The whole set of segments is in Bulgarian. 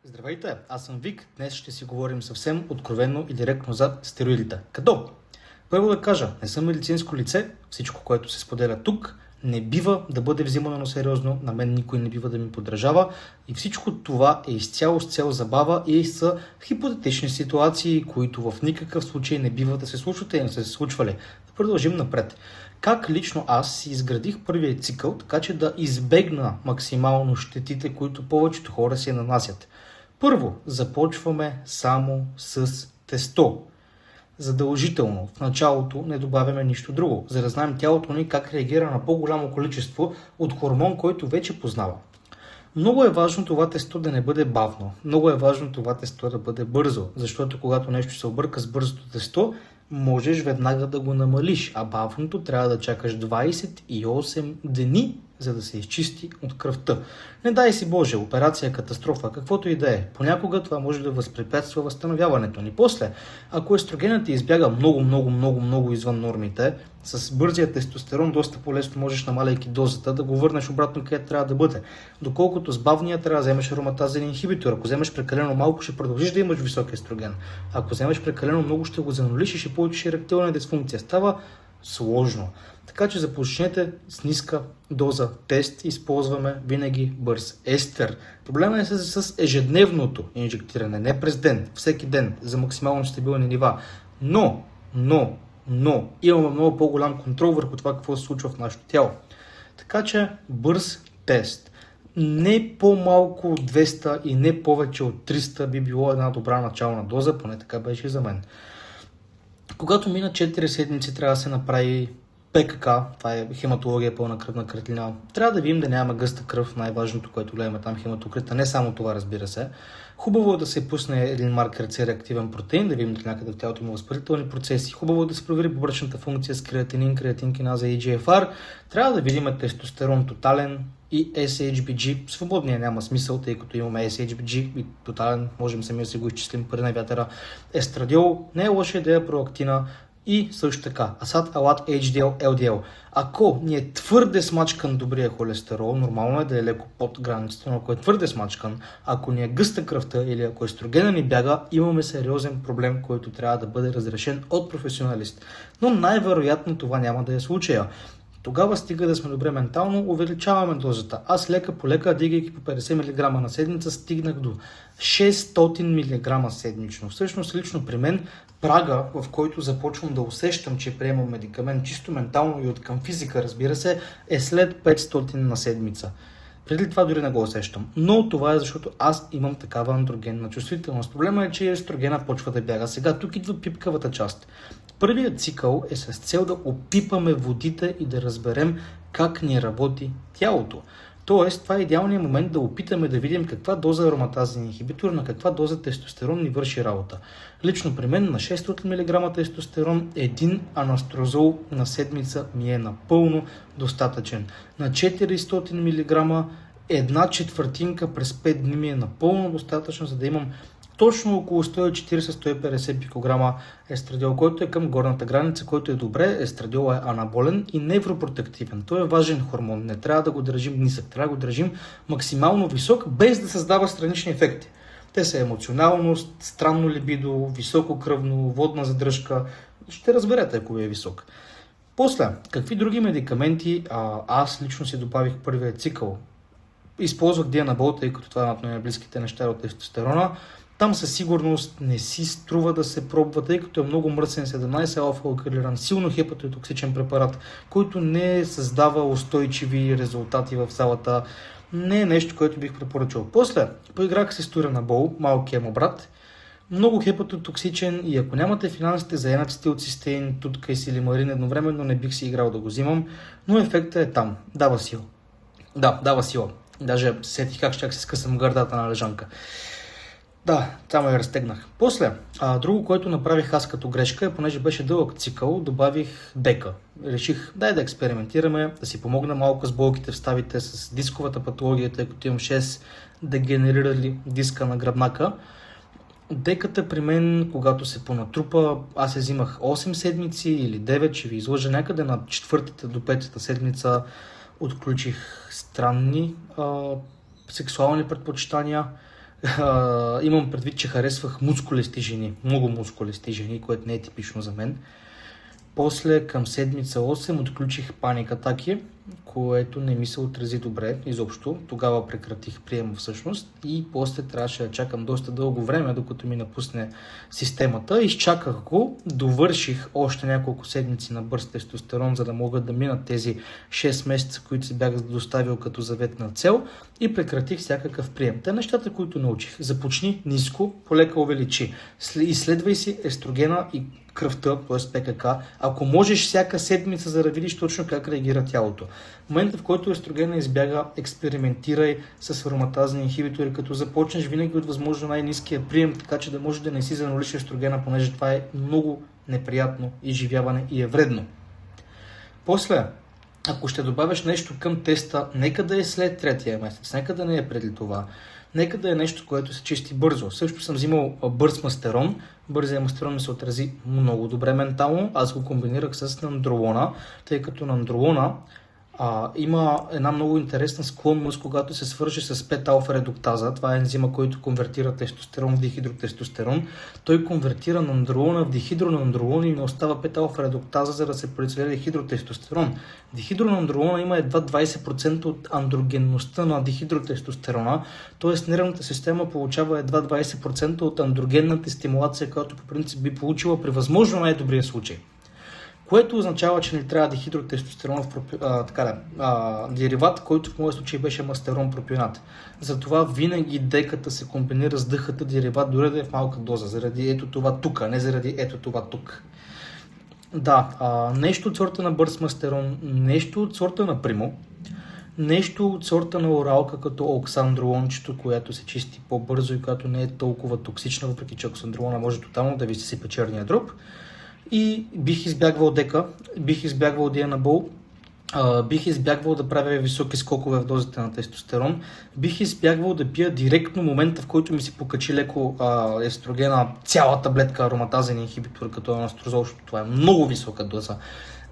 Здравейте, аз съм Вик. Днес ще си говорим съвсем откровенно и директно за стероидите. Като? Първо да кажа, не съм медицинско лице, всичко, което се споделя тук, не бива да бъде взимано на сериозно, на мен никой не бива да ми подражава и всичко това е изцяло с цел забава и са хипотетични ситуации, които в никакъв случай не бива да се случват и не са се случвали. Да продължим напред. Как лично аз си изградих първия цикъл, така че да избегна максимално щетите, които повечето хора си нанасят. Първо, започваме само с тесто. Задължително. В началото не добавяме нищо друго, за да знаем тялото ни как реагира на по-голямо количество от хормон, който вече познава. Много е важно това тесто да не бъде бавно. Много е важно това тесто да бъде бързо, защото когато нещо се обърка с бързото тесто, можеш веднага да го намалиш, а бавното трябва да чакаш 28 дни, за да се изчисти от кръвта. Не дай си Боже, операция, катастрофа, каквото и да е. Понякога това може да възпрепятства възстановяването ни. После, ако естрогенът ти избяга много извън нормите, с бързия тестостерон доста по-лесно можеш, намаляйки дозата, да го върнеш обратно където трябва да бъде. Доколкото с бавния трябва да вземеш ароматазен инхибитор. Ако вземеш прекалено малко, ще продължиш да имаш висок естроген. Ако вземеш прекалено много, ще го занулиш и ще получиш еректилна дисфункция. Става сложно. Така че започнете с ниска доза тест. Използваме винаги бърз естер. Проблемът е с ежедневното инжектиране, не през ден, всеки ден, за максимално стабилни нива. Но имаме много по-голям контрол върху това какво се случва в нашето тяло. Така че бърз тест. Не по-малко от 200 и не повече от 300 би било една добра начална доза, поне така беше и за мен. Когато мина 4 седмици, трябва да се направи ПКК, това е хематология, пълна кръвна картина. Трябва да видим да нямаме гъста кръв, най-важното, което гледаме там, хематокрита. Не само това, разбира се. Хубаво е да се пусне един маркер C-реактивен протеин, да видим дали някъде в тялото има възпалителни процеси. Хубаво е да се провери бъбречната функция с креатинин, креатинкиназа и GFR. Трябва да видим тестостерон тотален и SHBG. Свободния няма смисъл, тъй като имаме SHBG и тотален, можем сами да си го изчислим пари на вятъра. Естрадиол, не е лоша идея, проактина. И също така, асат, алат, HDL, LDL. Ако ни е твърде смачкан добрия холестерол, нормално е да е леко под границата, но ако е твърде смачкан, ако ни е гъста кръвта или ако естрогена ни бяга, имаме сериозен проблем, който трябва да бъде разрешен от професионалист. Но най-вероятно това няма да е случая. Тогава стига да сме добре ментално, увеличаваме дозата. Аз лека по лека, дигайки по 50 мг на седмица, стигнах до 600 мг седмично. Всъщност лично при мен прага, в който започвам да усещам, че приемам медикамент чисто ментално и от към физика, разбира се, е след 500 на седмица. Преди това дори не го усещам. Но това е защото аз имам такава андрогенна чувствителност. Проблема е, че естрогена почва да бяга. Сега тук идва пипкавата част. Първият цикъл е с цел да опипаме водите и да разберем как ни работи тялото. Тоест, това е идеалният момент да опитаме да видим каква доза ароматазен инхибитор, на каква доза тестостерон ни върши работа. Лично при мен на 600 мг тестостерон един анастрозол на седмица ми е напълно достатъчен. На 400 мг една четвъртинка през 5 дни ми е напълно достатъчно, за да имам точно около 140-150 пикограма естрадиол, който е към горната граница, който е добре. Естрадиол е анаболен и невропротективен. Той е важен хормон. Не трябва да го държим нисък, трябва да го държим максимално висок, без да създава странични ефекти. Те са емоционалност, странно либидо, високо кръвно, водна задръжка. Ще разберете, ако е висок. После, какви други медикаменти аз лично си добавих първия цикъл? Използвах дианабол, тъй като това е едно от най-близките неща от тестостерона. Там със сигурност не си струва да се пробва, тъй като е много мръсен 17 алфа-алкалиран, силно хепатотоксичен препарат, който не създава устойчиви резултати в залата. Не е нещо, което бих препоръчал. После поиграх с туранабол, малкият му брат. Много хепатотоксичен и ако нямате финансите за енацетилцистеин, тутка и силимарин, едновременно не бих си играл да го взимам, но ефектът е там. Дава сила. Да, дава сила. Даже сетих как ще се скъсам гърдата на лежанка. Да, само я разтегнах. После, друго, което направих аз като грешка, е, понеже беше дълъг цикъл, добавих дека. Реших, дай да експериментираме, да си помогна малко с болките в ставите, с дисковата патология, тъй като имам 6 дегенерирали диска на гръбнака. Деката при мен, когато се понатрупа, аз я взимах 8 седмици или 9, ще ви излъжа някъде на 4-та до 5-та седмица, отключих странни сексуални предпочитания. Имам предвид, че харесвах мускулести жени, много мускулести жени, което не е типично за мен. После към седмица 8 отключих паник атаки, което не ми се отрази добре изобщо. Тогава прекратих приема всъщност и после трябваше да чакам доста дълго време, докато ми напусне системата. Изчаках го, довърших още няколко седмици на бърз тестостерон, за да могат да минат тези 6 месеца, които си бях доставил като заветна цел и прекратих всякакъв прием. Те нещата, които научих: започни ниско, полека увеличи. Изследвай си естрогена и кръвта, т.е. ПКК, ако можеш всяка седмица, за да видиш точно как реагира тялото. В момента, в който естрогена избяга, експериментирай с ароматазни инхибитори, като започнеш винаги от възможно най-ниския прием, така че да можеш да не си занулиш естрогена, понеже това е много неприятно изживяване и е вредно. После, ако ще добавяш нещо към теста, нека да е след третия месец, нека да не е преди това. Нека да е нещо, което се чисти бързо. Също съм взимал бърз мастерон. Бързия мастерон ми се отрази много добре ментално. Аз го комбинирах с нандролона, тъй като нандролона има една много интересна склонност, когато се свърши с 5-алфа редуктаза. Това е ензима, който конвертира тестостерон в дихидротестостерон. Той конвертира нандролона в дихидронандролон и не остава 5-алфа редуктаза, за да се произведе дихидротестостерон. Дихидронандролона има едва 20% от андрогенността на дихидротестостерона, т.е. нервната система получава едва 20% от андрогенната стимулация, която по принцип би получила при възможно най-добрия случай. Което означава, че не трябва дихидротестостерон дериват, който в моя случай беше мастерон пропионат. Затова винаги деката се комбинира с дъхата дериват, дори да е в малка доза, заради ето това тук, а не заради ето това тук. Да, нещо от сорта на бърз мастерон, нещо от сорта на примо, нещо от сорта на оралка, като оксандролончето, която се чисти по-бързо и която не е толкова токсична, въпреки че оксандролона може тотално да ви се сипе черния дроб. И бих избягвал дека, бих избягвал дианабол, бих избягвал да правя високи скокове в дозите на тестостерон, бих избягвал да пия директно момента, в който ми се покачи леко естрогена, цяла таблетка ароматазен инхибитор, като анастрозол, защото това е много висока доза.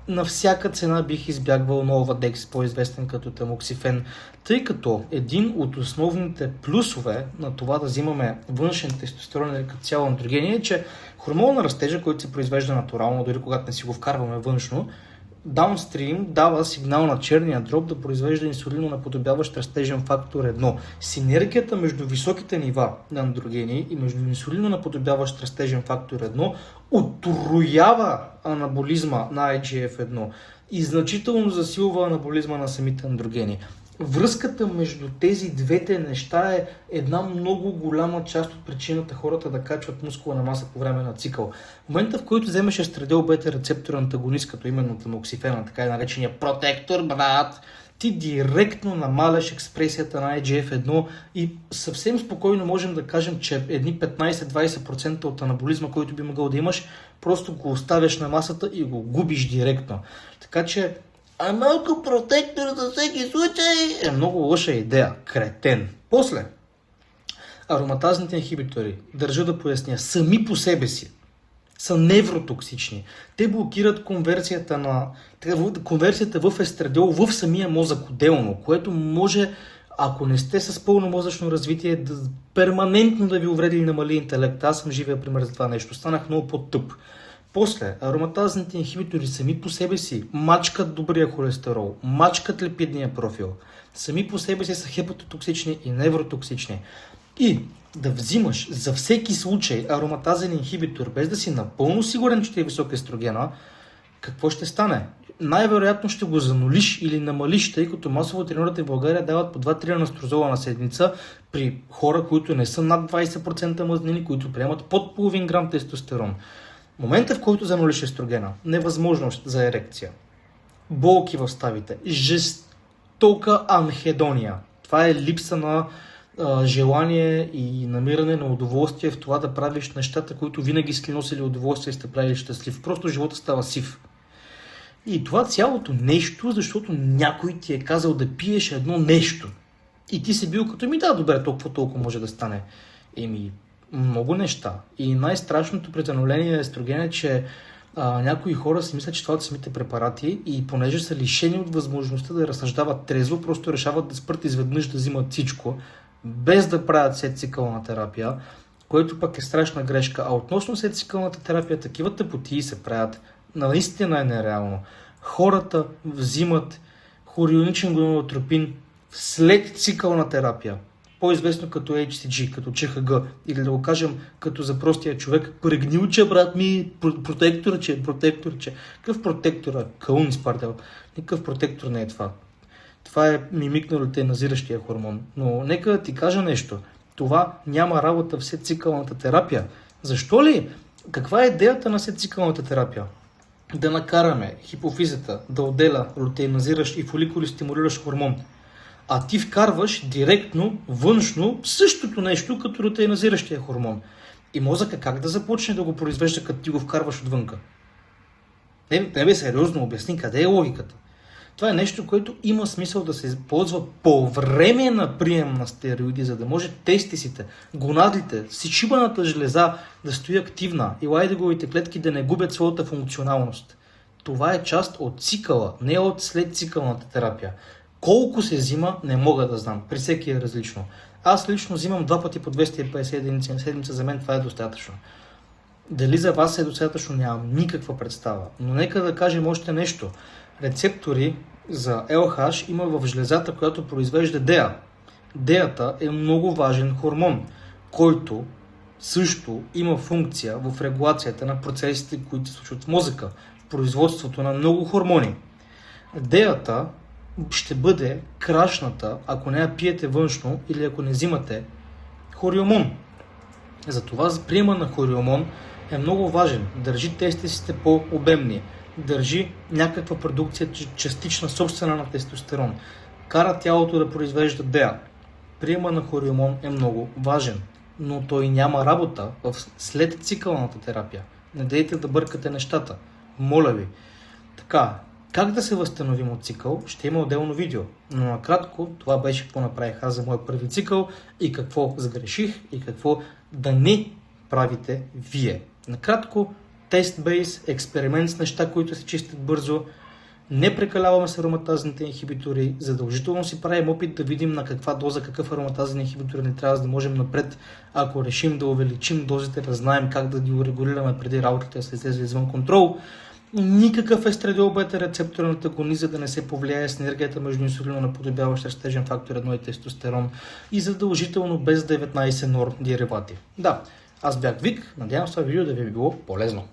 На всяка цена бих избягвал Нолвадекс, по-известен като тамоксифен, тъй като един от основните плюсове на това да взимаме външен тестостерон или като цяло андрогени е, че хормон на растежа, който се произвежда натурално, дори когато не си го вкарваме външно, даунстрим дава сигнал на черния дроб да произвежда инсулино наподобяващ растежен фактор 1. Синергията между високите нива на андрогени и между инсулино наподобяващ растежен фактор 1 отроява анаболизма на IGF-1 и значително засилва анаболизма на самите андрогени. Връзката между тези двете неща е една много голяма част от причината хората да качват мускулна маса по време на цикъл. В момента, в който вземеш естрадиол бета рецептор антагонист, като именно тамоксифена, така и наречения протектор, брат, ти директно намаляш експресията на IGF-1 и съвсем спокойно можем да кажем, че едни 15-20% от анаболизма, който би могъл да имаш, просто го оставяш на масата и го губиш директно. Така че малко протектор за всеки случай е много лоша идея. Кретен. После, ароматазните инхибитори, държа да поясня, сами по себе си са невротоксични. Те блокират конверсията в естрадиол в самия мозък отделно, което може, ако не сте с пълно мозъчно развитие, да перманентно да ви увреди и намали интелекта. Аз съм живия пример за това нещо. Станах много по-тъп. После, ароматазните инхибитори сами по себе си мачкат добрия холестерол, мачкат липидния профил. Сами по себе си са хепатотоксични и невротоксични. И да взимаш за всеки случай ароматазен инхибитор, без да си напълно сигурен, че ти е висок естрогена, какво ще стане? Най-вероятно ще го занулиш или намалиш, тъй като масово треньорите в България дават по 2-3 анастрозола на седмица при хора, които не са над 20% мазнини, които приемат под половин грам тестостерон. Момента, в който занулиш естрогена, невъзможност за ерекция, болки в ставите, жестока анхедония. Това е липса на желание и намиране на удоволствие в това да правиш нещата, които винаги сте носили удоволствие и сте правили щастлив. Просто живота става сив. И това цялото нещо, защото някой ти е казал да пиеш едно нещо. И ти си бил като да, добре, толкова може да стане. Много неща. И най-страшното при зануление естроген е, че някои хора си мислят, че това са самите препарати и понеже са лишени от възможността да разсъждават трезво, просто решават да спрат изведнъж да взимат всичко, без да правят сетцикълна терапия, което пък е страшна грешка. А относно сетцикълната терапия, такива тъпотии се правят. Наистина е нереално. Хората взимат хорионичен гонадотропин след цикълна терапия, по-известно като HCG, като ЧХГ, или да го кажем като за простия човек, прегнилче, брат ми, протекторче. Какъв протектор? Кълн изпартел. Никакъв протектор не е това. Това е мимик на лютеиназиращия хормон. Но нека да ти кажа нещо. Това няма работа в сетцикълната терапия. Защо ли? Каква е идеята на сетцикълната терапия? Да накараме хипофизата да отделя лютеиназиращ и фоликулостимулиращ хормон. А ти вкарваш директно, външно, същото нещо като лютеиназиращия хормон. И мозъка как да започне да го произвежда, като ти го вкарваш отвънка? Не сериозно обясни къде е логиката. Това е нещо, което има смисъл да се ползва по време на прием на стероиди, за да може тестисите, гонадите, сечибаната жлеза да стои активна и лайдеговите клетки да не губят своята функционалност. Това е част от цикъла, не от след цикълната терапия. Колко се взима, не мога да знам. При всеки е различно. Аз лично взимам 2 пъти по 250 единици на седмица, за мен това е достатъчно. Дали за вас е достатъчно, нямам никаква представа. Но нека да кажем още нещо. Рецептори за LH има в жлезата, която произвежда DEA. DEA-та е много важен хормон, който също има функция в регулацията на процесите, които се случват в мозъка, в производството на много хормони. DEA-та ще бъде крашната, ако не я пиете външно или ако не взимате хориомон. Затова приема на хориомон е много важен. Държи тестисите по-обемни. Държи някаква продукция частична, собствена на тестостерон. Кара тялото да произвежда DEA. Приема на хориомон е много важен, но той няма работа в след цикълната терапия. Не дейте да бъркате нещата. Моля ви. Така, как да се възстановим от цикъл, ще има отделно видео. Но накратко, това беше какво направих аз за моя първи цикъл и какво сгреших и какво да не правите вие. Накратко, тест-бейс, експеримент с неща, които се чистят бързо. Не прекаляваме с ароматазните инхибитори. Задължително си правим опит да видим на каква доза, какъв ароматазен инхибитор ни трябва, за да можем напред, ако решим да увеличим дозите, да знаем как да ги урегулираме преди работата да се излезе извън контрол. Никакъв естрадиол бета рецепторен антагонист, за да не се повлияе с енергията между инсулина наподобяващ растежен фактор 1 и тестостерон, и задължително без 19 нор деривати. Да, аз бях Вик, надявам се това видео да ви е било полезно.